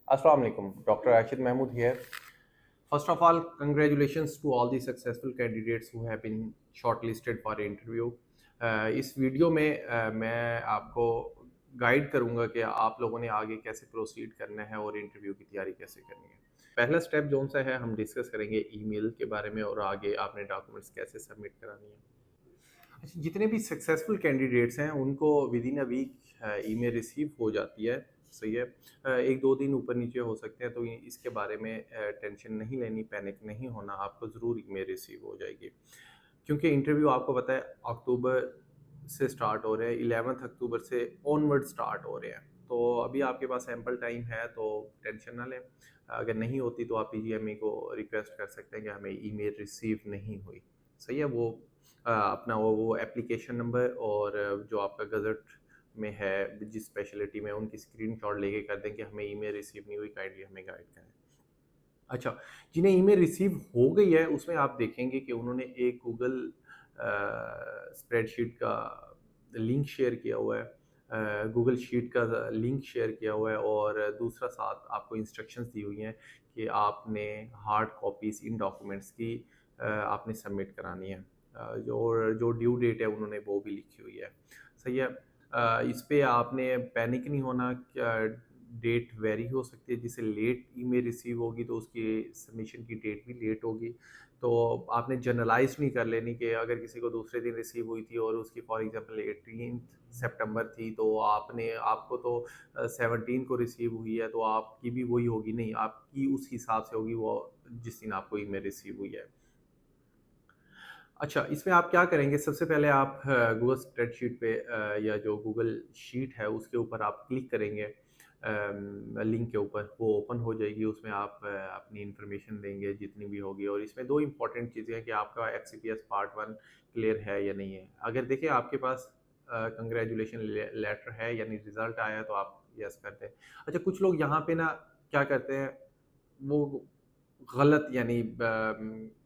Assalamu alaikum. Dr. Rashid Mahmood here. First of all, congratulations to all the successful candidates who have been shortlisted for interview. इस video में मैं आपको guide करूंगा कि आप लोगों ने आगे कैसे प्रोसीड करना है और इंटरव्यू की तैयारी कैसे करनी है। पहला स्टेप जोन सा है, हम डिस्कस करेंगे ईमेल के बारे में और आगे आपने डॉक्यूमेंट्स कैसे सबमिट करानी है। अच्छा, जितने भी सक्सेसफुल कैंडिडेट्स हैं उनको within a week email receive हो जाती है। सही है। एक दो दिन ऊपर नीचे हो सकते हैं, तो इसके बारे में टेंशन नहीं लेनी, पैनिक नहीं होना, आपको ज़रूर ईमेल रिसीव हो जाएगी। क्योंकि इंटरव्यू आपको पता है अक्टूबर से स्टार्ट हो रहे हैं, 11 अक्टूबर से ऑनवर्ड स्टार्ट हो रहे हैं, तो अभी आपके पास एम्पल टाइम है, तो टेंशन ना लें। अगर नहीं होती तो आप पीजीएमई को रिक्वेस्ट कर सकते हैं कि हमें ईमेल रिसीव नहीं हुई। सही है। वो अपना वो एप्लीकेशन नंबर और जो आपका गज़ट में है जिस स्पेशलिटी में, उनकी स्क्रीनशॉट लेके कर दें कि हमें ईमेल रिसीव नहीं हुई, काइंडली हमें गाइड करें। अच्छा, जिन्हें ईमेल रिसीव हो गई है उसमें आप देखेंगे कि उन्होंने एक गूगल स्प्रेडशीट का लिंक शेयर किया हुआ है, गूगल शीट का लिंक शेयर किया हुआ है, और दूसरा साथ आपको इंस्ट्रक्शंस दी हुई हैं कि आपने हार्ड कॉपीज़ इन डॉक्यूमेंट्स की आपने सबमिट करानी है। जो ड्यू डेट है उन्होंने वो भी लिखी हुई है। सही है। इस पे आपने पैनिक नहीं होना। क्या डेट वेरी हो सकती है, जिससे लेट ईमेल रिसीव होगी तो उसकी सबमिशन की डेट भी लेट होगी। तो आपने जनरलाइज नहीं कर लेनी कि अगर किसी को दूसरे दिन रिसीव हुई थी और उसकी फॉर एग्जांपल 18 सितंबर थी, तो आपको तो 17 को रिसीव हुई है, तो आपकी भी वही होगी। नहीं, आपकी उस हिसाब से होगी वो जिस दिन आपको ईमेल रिसीव हुई है। अच्छा, इसमें आप क्या करेंगे, सबसे पहले आप गूगल स्प्रेडशीट पे या जो गूगल शीट है उसके ऊपर आप क्लिक करेंगे, लिंक के ऊपर वो ओपन हो जाएगी। उसमें आप अपनी इन्फॉर्मेशन देंगे जितनी भी होगी, और इसमें दो इंपॉर्टेंट चीज़ें हैं कि आपका एफसीपीएस पार्ट 1 क्लियर है या नहीं है। अगर देखिए आपके पास कंग्रेचुलेशन लेटर है यानी रिजल्ट आया, तो आप यस करते हैं। अच्छा, कुछ लोग यहाँ पे ना क्या करते हैं, वो गलत यानी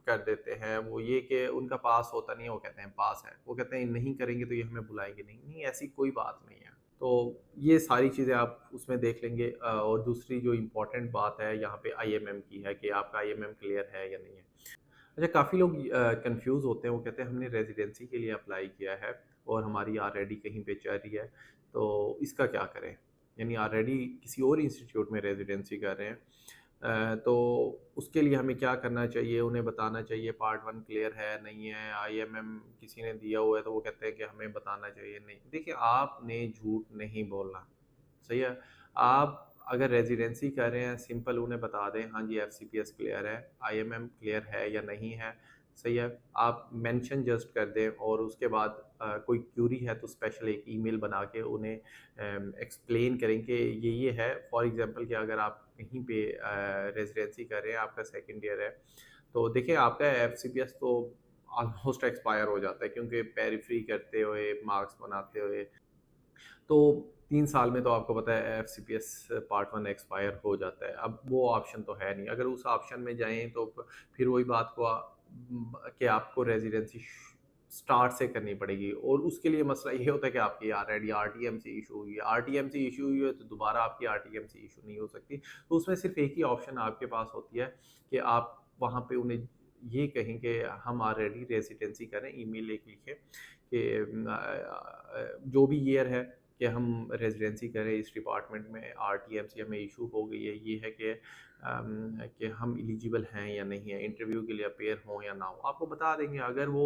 कर देते हैं, वो ये कि उनका पास होता नहीं है, वो कहते हैं पास है, वो कहते हैं नहीं करेंगे तो ये हमें बुलाएंगे नहीं। नहीं, ऐसी कोई बात नहीं है। तो ये सारी चीज़ें आप उसमें देख लेंगे। और दूसरी जो इम्पोर्टेंट बात है यहाँ पे आईएमएम की है कि आपका आईएमएम क्लियर है या नहीं है। अच्छा, काफ़ी लोग कंफ्यूज होते हैं, वो कहते हैं हमने रेजिडेंसी के लिए अप्लाई किया है और हमारी ऑलरेडी कहीं पे चल रही है, तो इसका क्या करें। यानी ऑलरेडी किसी और इंस्टीट्यूट में रेजिडेंसी कर रहे हैं, तो उसके लिए हमें क्या करना चाहिए, उन्हें बताना चाहिए पार्ट 1 क्लियर है नहीं है, आईएमएम किसी ने दिया हुआ है तो वो कहते हैं कि हमें बताना चाहिए। नहीं, देखिए आपने झूठ नहीं बोलना। सही है। आप अगर रेजिडेंसी कर रहे हैं, सिंपल उन्हें बता दें हाँ जी एफसीपीएस क्लियर है, आईएमएम क्लियर है या नहीं है। सही है। आप मेंशन जस्ट कर दें, और उसके बाद कोई क्यूरी है तो स्पेशल एक ईमेल बना के उन्हें एक्सप्लेन करें कि ये है। फॉर एग्जांपल कि अगर आप कहीं पे रेजिडेंसी कर रहे हैं, आपका सेकंड ईयर है, तो देखिए आपका एफसीपीएस तो ऑलमोस्ट एक्सपायर हो जाता है, क्योंकि पेरिफ्री करते हुए, मार्क्स बनाते हुए, तो 3 साल में तो आपको पता है एफसीपीएस पार्ट 1 एक्सपायर हो जाता है। अब वो ऑप्शन तो है नहीं। अगर उस ऑप्शन में जाएँ तो फिर वही बात को कि आपको रेज़िडेंसी स्टार्ट से करनी पड़ेगी, और उसके लिए मसला ये होता है कि आपकी ऑलरेडी आरटीएमसी इश्यू हुई है। आरटीएमसी इश्यू हुई है तो दोबारा आपकी आरटीएमसी इश्यू नहीं हो सकती। तो उसमें सिर्फ़ एक ही ऑप्शन आपके पास होती है कि आप वहाँ पे उन्हें ये कहें कि हम ऑलरेडी रेज़िडेंसी करें, ईमेल एक लिखें कि जो भी ईयर है कि हम रेजिडेंसी करें इस डिपार्टमेंट में, आरटीएमसी हमें इशू हो गई है, ये है कि हम एलिजिबल हैं या नहीं है, इंटरव्यू के लिए अपेयर हों या ना हो, आपको बता देंगे। अगर वो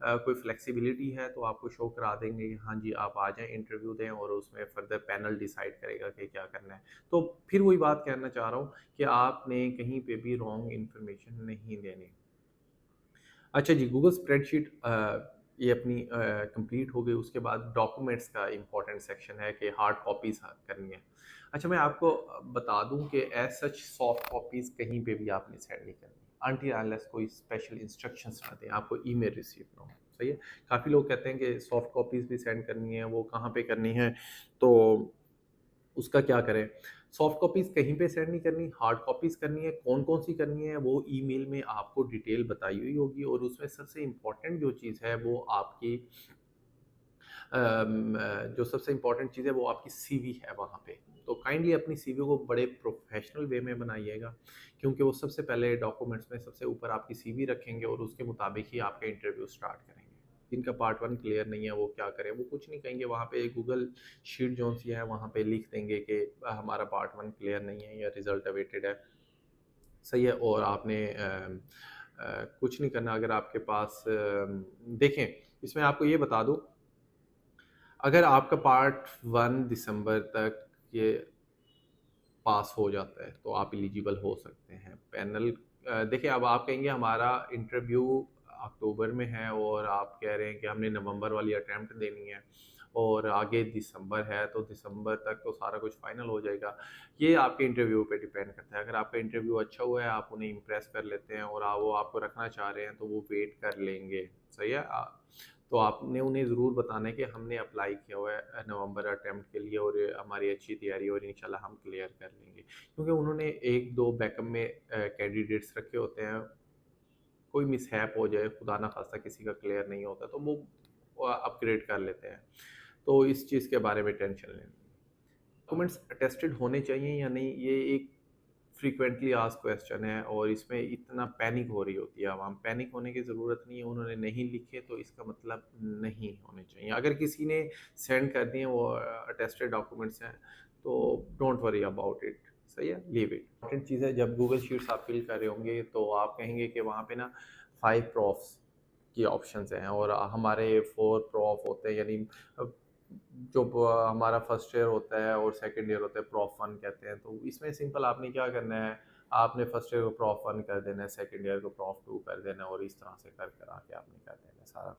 कोई फ्लेक्सिबिलिटी है तो आपको शो करा देंगे कि हाँ जी आप आ जाएं, इंटरव्यू दें, और उसमें फर्दर पैनल डिसाइड करेगा कि क्या करना है। तो फिर वही बात कहना चाह रहा हूँ कि आपने कहीं पे भी रॉन्ग इन्फॉर्मेशन नहीं देनी। अच्छा जी, गूगल स्प्रेडशीट ये अपनी कंप्लीट हो गई। उसके बाद डॉक्यूमेंट्स का इम्पोर्टेंट सेक्शन है कि हार्ड कॉपीज़ करनी है। अच्छा, मैं आपको बता दूं कि एज़ सच सॉफ्ट कॉपीज़ कहीं पे भी आपने सेंड नहीं करनी अनटिल अनलेस कोई स्पेशल इंस्ट्रक्शंस ना दें, आपको ईमेल रिसीव ना हो। सही है। काफ़ी लोग कहते हैं कि सॉफ्ट कॉपीज़ भी सेंड करनी है, वो कहाँ पे करनी है, तो उसका क्या करें? सॉफ्ट कॉपीज़ कहीं पे सेंड नहीं करनी, हार्ड कॉपीज़ करनी है। कौन-कौन सी करनी है, वो ईमेल में आपको डिटेल बताई हुई होगी, और उसमें सबसे इम्पोर्टेंट जो चीज़ है वो आपकी जो सबसे इम्पोर्टेंट चीज़ है वो आपकी सीवी है वहाँ पे। तो काइंडली अपनी सीवी को बड़े प्रोफेशनल वे में बनाइएगा, क्योंकि वो सबसे पहले डॉक्यूमेंट्स में सबसे ऊपर आपकी सीवी रखेंगे और उसके मुताबिक ही आपका इंटरव्यू स्टार्ट करेंगे। जिनका पार्ट 1 क्लियर नहीं है वो क्या करें? वो कुछ नहीं कहेंगे, वहाँ पे गूगल शीट जो-सी है वहाँ पे लिख देंगे कि हमारा पार्ट 1 क्लियर नहीं है या रिज़ल्ट अवेटेड है। सही है। और आपने कुछ नहीं करना। अगर आपके पास देखें, इसमें आपको ये बता दूँ, अगर आपका पार्ट 1 दिसंबर तक ये पास हो जाता है तो आप एलिजिबल हो सकते हैं। पैनल देखिए, अब आप कहेंगे हमारा इंटरव्यू अक्टूबर में है और आप कह रहे हैं कि हमने नवंबर वाली अटेम्प्ट देनी है और आगे दिसंबर है, तो दिसंबर तक तो सारा कुछ फाइनल हो जाएगा। ये आपके इंटरव्यू पे डिपेंड करता है। अगर आपका इंटरव्यू अच्छा हुआ है, आप उन्हें इम्प्रेस कर लेते हैं और वो आपको रखना चाह रहे हैं, तो वो वेट कर लेंगे। सही है। तो आपने उन्हें ज़रूर बताना है कि हमने अप्लाई किया हुआ है नवंबर अटेम्प्ट के लिए और हमारी अच्छी तैयारी है और इंशाल्लाह हम क्लियर कर लेंगे। क्योंकि उन्होंने 1-2 बैकअप में कैंडिडेट्स रखे होते हैं। कोई मिसहैप हो जाए, खुदा ना खास्ता किसी का क्लियर नहीं होता, तो वो अपग्रेड कर लेते हैं। तो इस चीज़ के बारे में टेंशन लें। डॉक्यूमेंट्स अटेस्टेड होने चाहिए या नहीं, ये एक फ्रीक्वेंटली आस्क्ड क्वेश्चन है और इसमें इतना पैनिक हो रही होती है आवाम। पैनिक होने की ज़रूरत नहीं है, उन्होंने नहीं लिखे तो इसका मतलब नहीं होने चाहिए। अगर किसी ने सेंड कर दिए वो अटेस्टेड डॉक्यूमेंट्स हैं, तो डोंट वरी अबाउट इट। सही है, लीव इट। इंपॉर्टेंट चीज़ है, जब गूगल शीट्स आप फिल कर रहे होंगे तो आप कहेंगे कि वहाँ पे ना 5 प्रॉफ्स की ऑप्शंस हैं और हमारे 4 प्रॉफ होते हैं, यानी जो हमारा फर्स्ट ईयर होता है और सेकंड ईयर होता है, प्रॉफ 1 कहते हैं। तो इसमें सिंपल आपने क्या करना है, आपने फर्स्ट ईयर को प्रॉफ 1 कर देना है, सेकंड ईयर को प्रॉफ 2 कर देना है और इस तरह से कर कर आके आपने कर देना है सारा।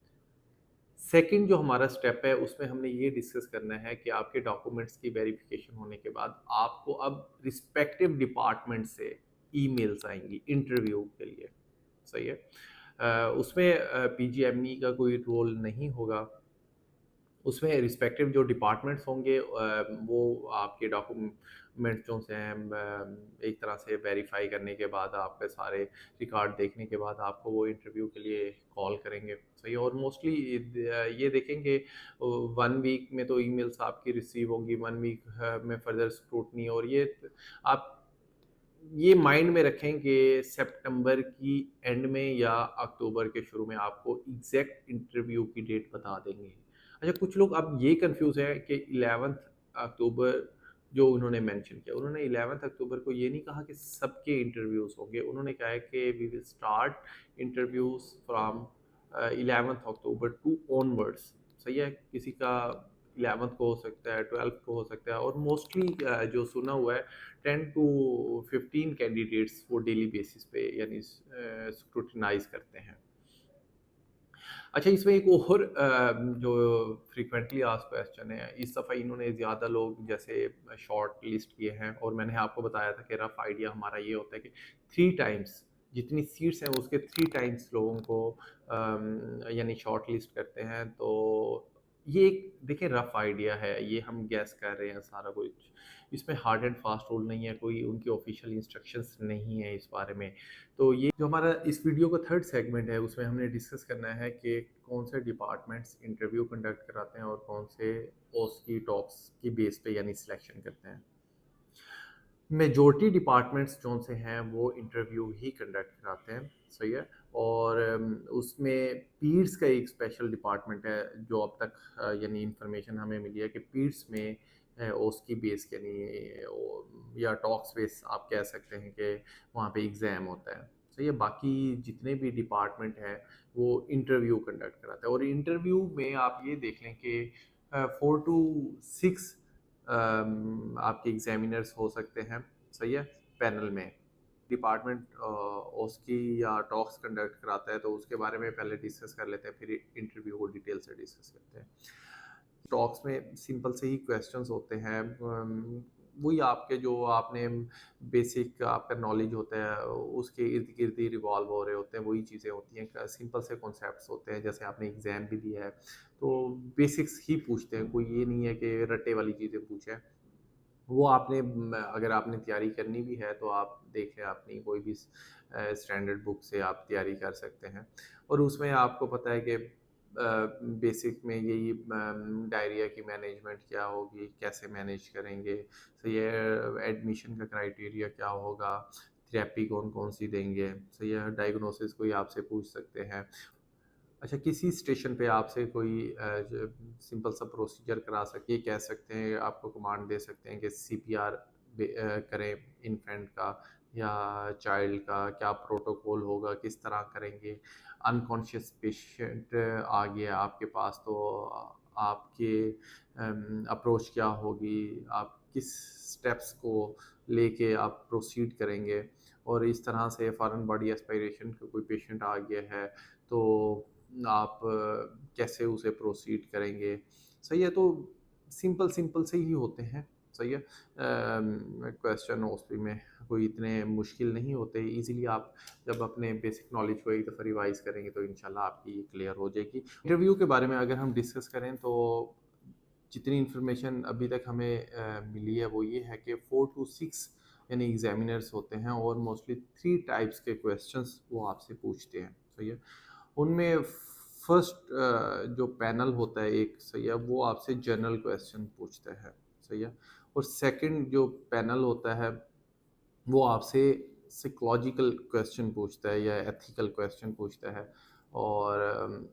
सेकंड जो हमारा स्टेप है उसमें हमने ये डिस्कस करना है कि आपके डॉक्यूमेंट्स की वेरिफिकेशन होने के बाद आपको अब रिस्पेक्टिव डिपार्टमेंट से ईमेल्स आएंगी इंटरव्यू के लिए। सही है। उसमें पीजीएमई का कोई रोल नहीं होगा। उसमें रिस्पेक्टिव जो डिपार्टमेंट्स होंगे वो आपके डॉक्यूमेंट्स जो से हैं एक तरह से वेरीफाई करने के बाद, आपके सारे रिकॉर्ड देखने के बाद आपको वो इंटरव्यू के लिए कॉल करेंगे। सही है। और मोस्टली ये देखेंगे 1 वीक में तो ईमेल्स आपकी रिसीव होंगी, 1 वीक में फर्दर स्क्रूटनी। और ये आप ये माइंड में रखें कि सितंबर की एंड में या अक्टूबर के शुरू में आपको एग्जैक्ट इंटरव्यू की डेट बता देंगे। अच्छा, कुछ लोग अब ये कंफ्यूज है कि 11 अक्टूबर जो उन्होंने मेंशन किया, उन्होंने 11 अक्टूबर को ये नहीं कहा कि सबके इंटरव्यूज होंगे। उन्होंने कहा है कि we will start interviews from 11 October to onwards. सही है। किसी का 11th को हो सकता है, 12th को हो सकता है और मोस्टली जो सुना हुआ है 10 टू 15 कैंडिडेट्स वो डेली बेसिस पे यानी स्क्रूटिनाइज करते हैं। अच्छा, इसमें एक और जो फ्रीक्वेंटली आस्क्ड क्वेश्चन है, इस दफ़ा इन्होंने ज़्यादा लोग जैसे शॉर्ट लिस्ट किए हैं और मैंने आपको बताया था कि रफ आइडिया हमारा ये होता है कि 3 टाइम्स जितनी सीट्स हैं उसके 3 टाइम्स लोगों को यानी शॉर्ट लिस्ट करते हैं। तो ये एक देखिए रफ आइडिया है, ये हम गैस कर रहे हैं सारा कुछ। इसमें हार्ड एंड फास्ट रूल नहीं है, कोई उनकी ऑफिशियल इंस्ट्रक्शंस नहीं है इस बारे में। तो ये जो हमारा इस वीडियो का थर्ड सेगमेंट है उसमें हमने डिस्कस करना है कि कौन से डिपार्टमेंट्स इंटरव्यू कंडक्ट कराते हैं और कौन से ओस्की टॉक्स की बेस पे यानी सिलेक्शन करते हैं। मेजॉरिटी डिपार्टमेंट्स जो से हैं वो इंटरव्यू ही कंडक्ट कराते हैं। सही है। और उसमें पीड्स का एक स्पेशल डिपार्टमेंट है जो अब तक यानी इंफॉर्मेशन हमें मिली है कि पीड्स में ओस्की बेस यानी या टॉक्स बेस आप कह सकते हैं कि वहाँ पे एग्ज़ाम होता है। सही है। बाकी जितने भी डिपार्टमेंट हैं वो इंटरव्यू कंडक्ट कराते हैं और इंटरव्यू में आप ये देख लें कि 4 टू 6 आपके एग्जामिनर्स हो सकते हैं। सही है। पैनल में डिपार्टमेंट उसकी या टॉक्स कंडक्ट कराता है तो उसके बारे में पहले डिस्कस कर लेते हैं, फिर इंटरव्यू को डिटेल से डिस्कस करते हैं। टॉक्स में सिंपल से ही क्वेश्चंस होते हैं, वही आपके जो आपने बेसिक आपका नॉलेज होता है उसके इर्द गिर्द ही रिवॉल्व हो रहे होते हैं, वही चीज़ें होती हैं। सिंपल से कॉन्सेप्ट्स होते हैं, जैसे आपने एग्ज़ाम भी दिया है तो बेसिक्स ही पूछते हैं, कोई ये नहीं है कि रट्टे वाली चीज़ें पूछें। वो आपने अगर आपने तैयारी करनी भी है तो आप देखें अपनी कोई भी स्टैंडर्ड बुक से आप तैयारी कर सकते हैं। और उसमें आपको पता है कि बेसिक में यही डायरिया की मैनेजमेंट क्या होगी, कैसे मैनेज करेंगे, सही है, एडमिशन का क्राइटेरिया क्या होगा, थेरेपी कौन-कौन सी देंगे, सही है, डायग्नोसिस कोई आपसे पूछ सकते हैं। अच्छा, किसी स्टेशन पे आपसे कोई सिंपल सा प्रोसीजर करा सके, कह सकते हैं, आपको कमांड दे सकते हैं कि सीपीआर करें इन्फेंट का या चाइल्ड का, क्या प्रोटोकॉल होगा, किस तरह करेंगे। अनकॉन्शियस पेशेंट आ गया आपके पास, तो आपके अप्रोच क्या होगी, आप किस स्टेप्स को लेके आप प्रोसीड करेंगे। और इस तरह से फॉरेन बॉडी एस्पायरेशन का कोई पेशेंट आ गया है, तो आप कैसे उसे प्रोसीड करेंगे। सही है, तो सिंपल सिंपल से ही होते हैं। सही है, क्वेश्चन ओएसपी में कोई इतने मुश्किल नहीं होते। इजीली आप जब अपने बेसिक नॉलेज को एक दफ़ा रिवाइज करेंगे तो इंशाल्लाह आपकी ये क्लियर हो जाएगी। इंटरव्यू के बारे में अगर हम डिस्कस करें, तो जितनी इन्फॉर्मेशन अभी तक हमें मिली है वो ये है कि 4 to 6 यानी एग्जामिनर्स होते हैं, और मोस्टली 3 टाइप्स के क्वेश्चंस वो आपसे पूछते हैं। सही है, उनमें फर्स्ट जो पैनल होता है एक, सही है, वो आपसे जनरल क्वेश्चन पूछता है। सही है, और सेकंड जो पैनल होता है वो आपसे साइकोलॉजिकल क्वेश्चन पूछता है या एथिकल क्वेश्चन पूछता है। और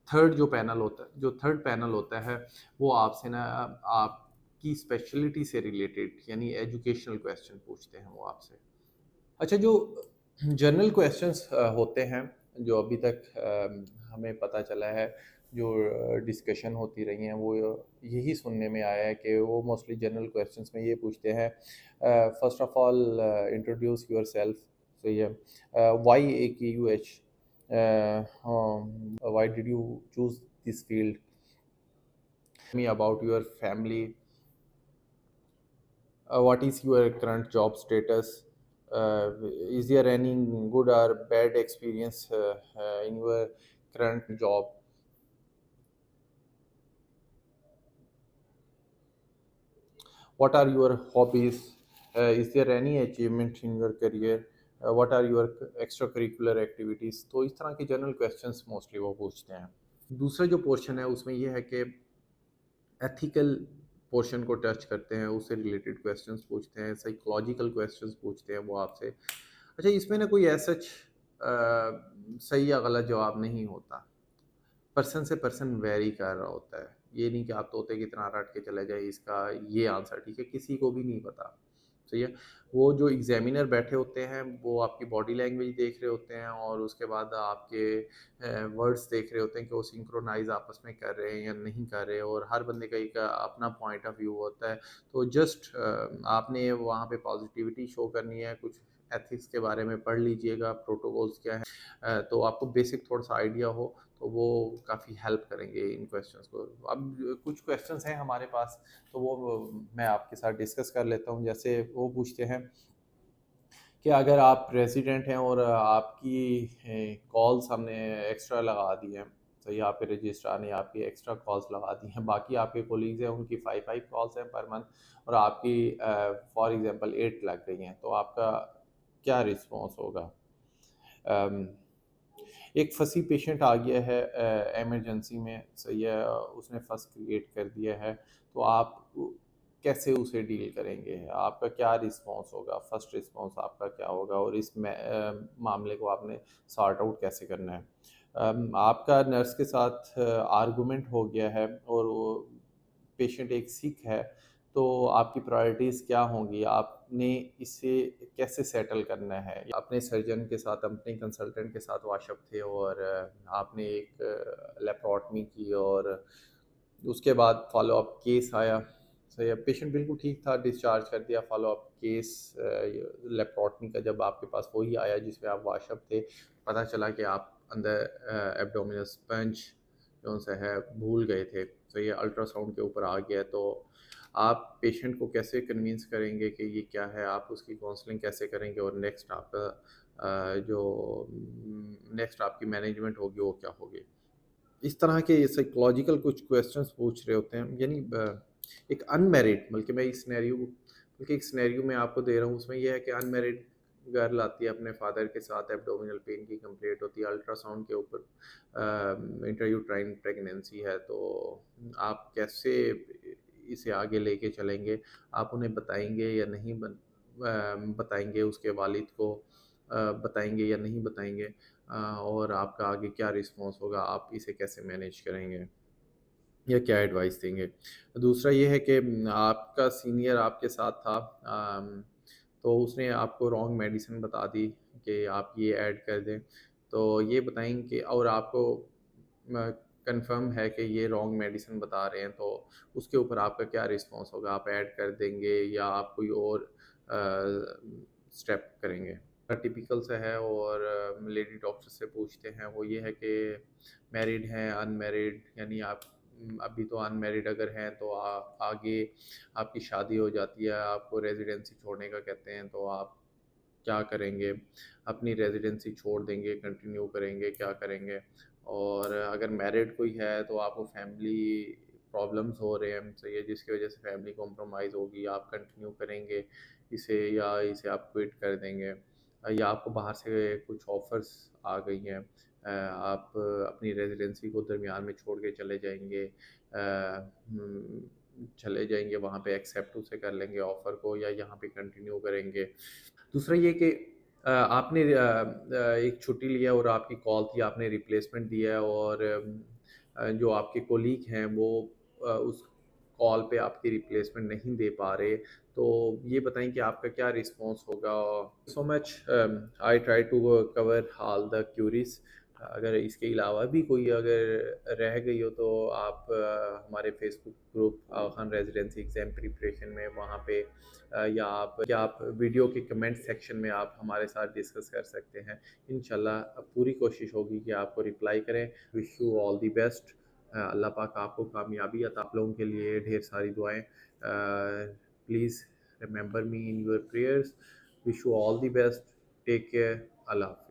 जो थर्ड पैनल होता है वो आपसे ना आपकी स्पेशलिटी से रिलेटेड यानी एजुकेशनल क्वेश्चन पूछते हैं वो आपसे। अच्छा, जो जनरल क्वेश्चंस होते हैं, जो अभी तक हमें पता चला है, जो डिस्कशन होती रही हैं, वो यही सुनने में आया है कि वो मोस्टली जनरल क्वेश्चंस में ये पूछते हैं, first of all introduce yourself. सही है, why AKUH, why did you choose this field, me about your family, what is your current job status, is there any good or bad experience in your current job, what are your hobbies, is there any achievement in your career, what are your extracurricular activities। तो इस तरह के general questions mostly वो पूछते हैं। दूसरा जो portion है उसमें ये है कि एथिकल पोर्शन को टच करते हैं, उससे रिलेटेड क्वेश्चंस पूछते हैं, साइकोलॉजिकल क्वेश्चंस पूछते हैं वो आपसे। अच्छा, इसमें ना कोई ऐसा सही या गलत जवाब नहीं होता, पर्सन से पर्सन वेरी कर रहा होता है। ये नहीं कि आप तोते की तरह रट के चले जाए इसका ये आंसर ठीक है, किसी को भी नहीं पता। सही है, वो जो एग्जामिनर बैठे होते हैं वो आपकी बॉडी लैंग्वेज देख रहे होते हैं, और उसके बाद आपके वर्ड्स देख रहे होते हैं कि वो सिंक्रोनाइज आपस में कर रहे हैं या नहीं कर रहे, और हर बंदे का एक अपना पॉइंट ऑफ व्यू होता है। तो जस्ट आपने वहाँ पे पॉजिटिविटी शो करनी है, कुछ एथिक्स के बारे में पढ़ लीजिएगा, प्रोटोकॉल्स क्या है, तो आपको बेसिक थोड़ा सा आइडिया हो तो वो काफ़ी हेल्प करेंगे इन क्वेश्चंस को। अब कुछ क्वेश्चंस हैं हमारे पास, तो वो मैं आपके साथ डिस्कस कर लेता हूँ। जैसे वो पूछते हैं कि अगर आप रेजिडेंट हैं और आपकी कॉल्स हमने एक्स्ट्रा लगा दी हैं, तो ये आपके रजिस्ट्रार ने आपकी एक्स्ट्रा कॉल्स लगा दी हैं, बाकी आपके कोलीग्स हैं उनकी 5 कॉल्स हैं पर मंथ, और आपकी फॉर एग्जांपल 8 लग गई हैं, तो आपका क्या रिस्पॉन्स होगा। एक फंसी पेशेंट आ गया है इमरजेंसी में, सही है, उसने फंस क्रिएट कर दिया है, तो आप कैसे उसे डील करेंगे, आपका क्या रिस्पॉन्स होगा, फर्स्ट रिस्पॉन्स आपका क्या होगा, और इस मामले को आपने सॉर्ट आउट कैसे करना है। आपका नर्स के साथ आर्गुमेंट हो गया है और वो पेशेंट एक सिक है, तो आपकी प्रायोरिटीज़ क्या होंगी, आपने इसे कैसे सेटल करना है। अपने सर्जन के साथ, अपने कंसल्टेंट के साथ वाशअप थे, और आपने एक लेप्रोटमी की, और उसके बाद फॉलो अप केस आया। सही है, पेशेंट बिल्कुल ठीक था, डिस्चार्ज कर दिया, फॉलो अप केस लेप्रोटमी का जब आपके पास वही आया जिसमें आप वाशअप थे, पता चला कि आप अंदर एब्डोमिनल स्पंज जो सा है भूल गए थे। तो ये अल्ट्रासाउंड के ऊपर आ गया, तो आप पेशेंट को कैसे कन्विंस करेंगे कि ये क्या है, आप उसकी काउंसलिंग कैसे करेंगे, और नेक्स्ट आपका जो नेक्स्ट आपकी मैनेजमेंट होगी वो क्या होगी। इस तरह के साइकोलॉजिकल कुछ क्वेश्चंस पूछ रहे होते हैं, यानी एक अनमैरिड, बल्कि मैं इस सिनेरियो में आपको दे रहा हूँ, उसमें यह है कि अनमैरिड घर लाती है अपने फादर के साथ, एब्डोमिनल पेन की कंप्लेंट होती है, अल्ट्रासाउंड के ऊपर इंट्रायूट्राइन प्रेगनेंसी है, तो आप कैसे इसे आगे लेके चलेंगे? आप उन्हें बताएँगे या नहीं बताएँगे, उसके वालिद को बताएँगे या नहीं बताएँगे? और आपका आगे क्या रिस्पॉन्स होगा? आप इसे कैसे मैनेज करेंगे? या क्या एडवाइस देंगे? दूसरा ये है कि आपका सीनियर आपके साथ था, तो उसने आपको रॉन्ग मेडिसिन बता दी कि आप ये ऐड कर दें। तो ये बताएँ कि और आपको म कन्फर्म है कि ये रॉन्ग मेडिसिन बता रहे हैं, तो उसके ऊपर आपका क्या रिस्पॉन्स होगा? आप ऐड कर देंगे या आप कोई और स्टेप करेंगे? टिपिकल सा है और लेडी डॉक्टर से पूछते हैं, वो ये है कि मैरिड हैं, अनमैरिड, यानी आप अभी तो अनमैरिड अगर हैं तो आगे आपकी शादी हो जाती है, आपको रेज़िडेंसी छोड़ने का कहते हैं, तो आप क्या करेंगे? अपनी रेज़िडेंसी छोड़ देंगे, कंटिन्यू करेंगे, क्या करेंगे? और अगर मैरिड कोई है तो आपको फैमिली प्रॉब्लम्स हो रहे हैं, सही है, जिसकी वज़ह से फैमिली कॉम्प्रोमाइज़ होगी, आप कंटिन्यू करेंगे इसे या इसे आप क्विट कर देंगे? या आपको बाहर से कुछ ऑफ़र्स आ गई हैं, आप अपनी रेज़िडेंसी को दरमियान में छोड़ के चले जाएँगे वहाँ पे, एक्सेप्ट उसे कर लेंगे ऑफ़र को, या यहाँ पे कंटिन्यू करेंगे? दूसरा ये कि आपने एक छुट्टी लिया और आपकी कॉल थी, आपने रिप्लेसमेंट दिया है और जो आपके कोलीग हैं वो उस कॉल पे आपकी रिप्लेसमेंट नहीं दे पा रहे, तो ये बताएँ कि आपका क्या रिस्पॉन्स होगा? So much, I try to cover all the queries. अगर इसके अलावा भी कोई अगर रह गई हो तो आप हमारे Facebook group Khan residency exam preparation में वहाँ पे या आप वीडियो के कमेंट सेक्शन में आप हमारे साथ डिस्कस कर सकते हैं। इंशाल्लाह पूरी कोशिश होगी कि आपको रिप्लाई करें। Wish you all the best. Allah पाक आपको कामयाबी अता, आप लोगों के लिए ढेर सारी दुआएँ। Please remember me in your prayers. Wish you all the best. Take care. Allah हाफ़िज़।